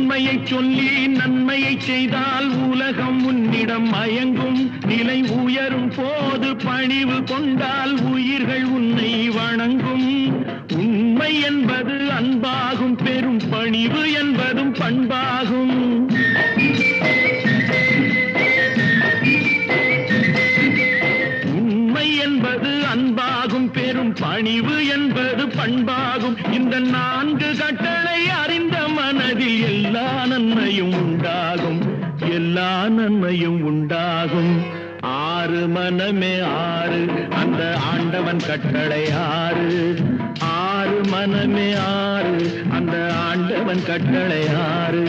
உண்மையை சொல்லி நன்மையை செய்தால் உலகம் உன்னிடம் மயங்கும். நிலை உயரும் போது பணிவு கொண்டால் உயிர்கள் உன்னை வணங்கும். உண்மை என்பது அன்பாகும், பெரும் பணிவு என்பதும் பண்பாகும். உண்மை என்பது அன்பாகும், பெரும் பணிவு என்பது பண்பாகும். இந்த 4 கட்டளை அறிந்த மனதில் எல்லா நன்மையும் உண்டாகும், எல்லா நன்மையும் உண்டாகும். 6 மனமே 6, அந்த ஆண்டவன் கட்டளை 6. 6 மனமே 6, அந்த ஆண்டவன் கட்டளை 6.